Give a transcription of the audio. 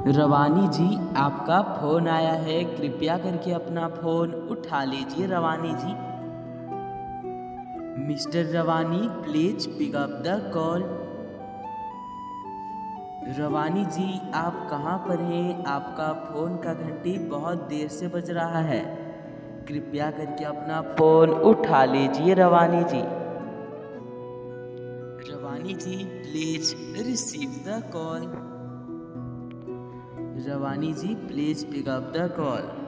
रवानी जी, आपका फ़ोन आया है, कृपया करके अपना फ़ोन उठा लीजिए Rawani ji. Mister Rawani, please pick up the call. Rawani ji, आप कहाँ पर हैं? आपका फ़ोन का घंटी बहुत देर से बज रहा है, कृपया करके अपना फ़ोन उठा लीजिए Rawani ji. Rawani ji, please receive the call. Rawani ji, please pick up the call.